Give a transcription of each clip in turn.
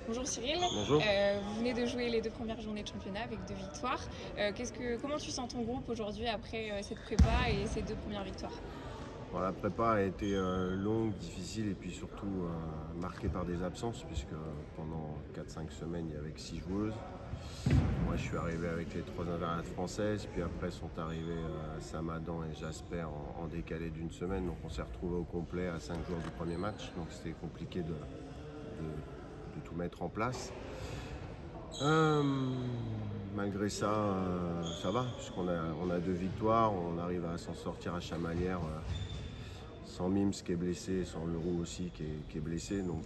Bonjour Cyril. Bonjour. Vous venez de jouer les 2 premières journées de championnat avec 2 victoires. Comment tu sens ton groupe aujourd'hui après cette prépa et ces 2 premières victoires? Bon, la prépa a été longue, difficile et puis surtout marquée par des absences puisque pendant 4-5 semaines il y avait que 6 joueuses. Moi je suis arrivé avec les 3 invariantes françaises, puis après sont arrivés Sam, Adam et Jasper en décalé d'une semaine. Donc on s'est retrouvés au complet à 5 jours du premier match. Donc c'était compliqué de tout mettre en place. Malgré ça, ça va, puisqu'on a 2 victoires, on arrive à s'en sortir à Chamalières sans Mims qui est blessé, sans Leroux aussi qui est blessé, donc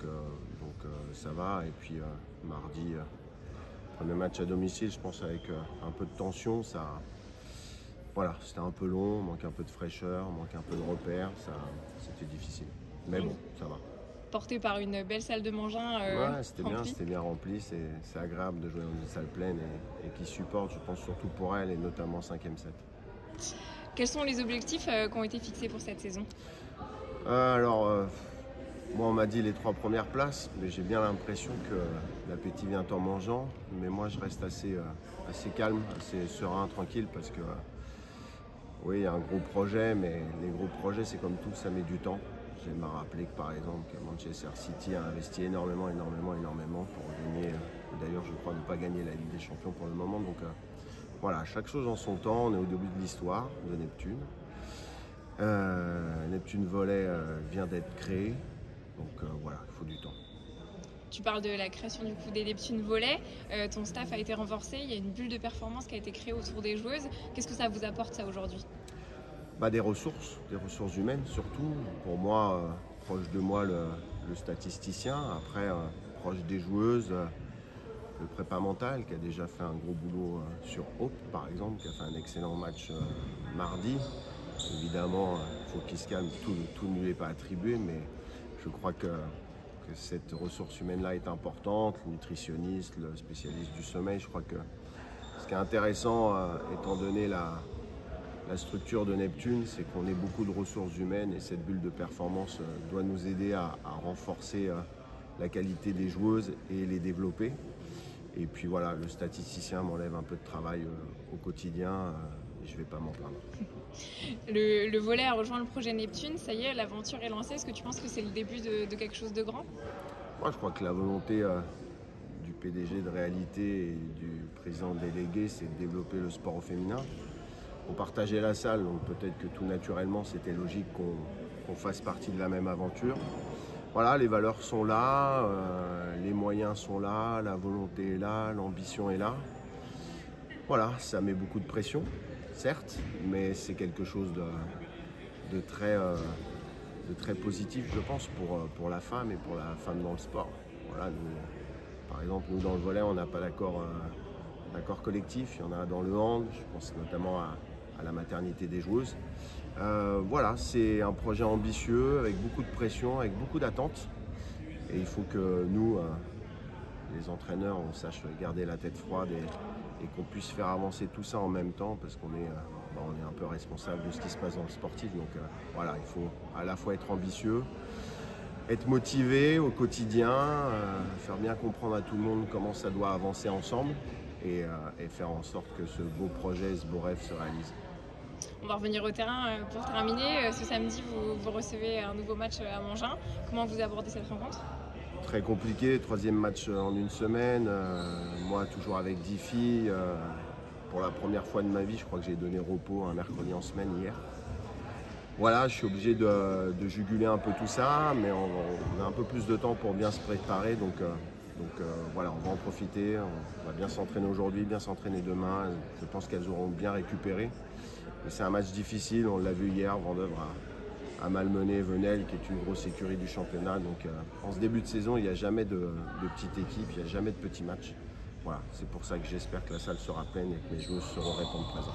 ça va. Et puis mardi, premier match à domicile, je pense avec un peu de tension, voilà, c'était un peu long, manque un peu de fraîcheur, manque un peu de repères, c'était difficile. Mais bon, ça va. Porté par une belle salle de Mangin Ouais, c'était remplie. bien rempli, c'est agréable de jouer dans une salle pleine et qui supporte, je pense surtout pour elle et notamment 5e set. Quels sont les objectifs qui ont été fixés pour cette saison? Moi on m'a dit les 3 premières places, mais j'ai bien l'impression que l'appétit vient en mangeant. Mais moi je reste assez calme, assez serein, tranquille, parce que oui, il y a un gros projet, mais les gros projets c'est comme tout, ça met du temps. J'aime à rappeler que par exemple que Manchester City a investi énormément pour gagner, d'ailleurs je crois ne pas gagner la Ligue des Champions pour le moment. Donc voilà, chaque chose en son temps, on est au début de l'histoire de Neptune. Neptune Volley vient d'être créé, donc voilà, il faut du temps. Tu parles de la création du coup des Neptune Volley. Ton staff a été renforcé, il y a une bulle de performance qui a été créée autour des joueuses. Qu'est-ce que ça vous apporte ça aujourd'hui? Des ressources humaines surtout. Pour moi, proche de moi le statisticien, après proche des joueuses, le prépa mental qui a déjà fait un gros boulot sur Hope par exemple, qui a fait un excellent match mardi. Évidemment, il faut qu'il se calme, tout ne lui est pas attribué, mais je crois que cette ressource humaine-là est importante. Le nutritionniste, le spécialiste du sommeil, je crois que ce qui est intéressant, étant donné la structure de Neptune, c'est qu'on ait beaucoup de ressources humaines et cette bulle de performance doit nous aider à renforcer la qualité des joueuses et les développer. Et puis voilà, le statisticien m'enlève un peu de travail au quotidien et je ne vais pas m'en plaindre. Le volley a rejoint le projet Neptune, ça y est, l'aventure est lancée. Est-ce que tu penses que c'est le début de quelque chose de grand? Moi, je crois que la volonté du PDG de Réalité et du président délégué, c'est de développer le sport au féminin. On partageait la salle, donc peut-être que tout naturellement, c'était logique qu'on fasse partie de la même aventure. Voilà, les valeurs sont là, les moyens sont là, la volonté est là, l'ambition est là. Voilà, ça met beaucoup de pression, certes, mais c'est quelque chose de très positif, je pense, pour la femme et pour la femme dans le sport. Voilà, par exemple, nous dans le volley, on n'a pas d'accord collectif, il y en a dans le hand, je pense notamment à la maternité des joueuses. Voilà, c'est un projet ambitieux, avec beaucoup de pression, avec beaucoup d'attentes. Et il faut que nous, les entraîneurs, on sache garder la tête froide et qu'on puisse faire avancer tout ça en même temps, parce qu'on est un peu responsable de ce qui se passe dans le sportif. Donc voilà, il faut à la fois être ambitieux, être motivé au quotidien, faire bien comprendre à tout le monde comment ça doit avancer ensemble et faire en sorte que ce beau projet, ce beau rêve se réalise. On va revenir au terrain pour terminer. Ce samedi, vous recevez un nouveau match à Mangin. Comment vous abordez cette rencontre? Très compliqué, 3e match en une semaine. Moi, toujours avec 10 filles. Pour la première fois de ma vie, je crois que j'ai donné repos un mercredi en semaine hier. Voilà, je suis obligé de juguler un peu tout ça, mais on a un peu plus de temps pour bien se préparer. Donc voilà, on va en profiter. On va bien s'entraîner aujourd'hui, bien s'entraîner demain. Je pense qu'elles auront bien récupéré. Mais c'est un match difficile, on l'a vu hier, Vendeuvre a malmené Venelle, qui est une grosse écurie du championnat. Donc en ce début de saison, il n'y a jamais de petite équipe, il n'y a jamais de petits matchs. Voilà, c'est pour ça que j'espère que la salle sera pleine et que mes joueurs sauront répondre présents.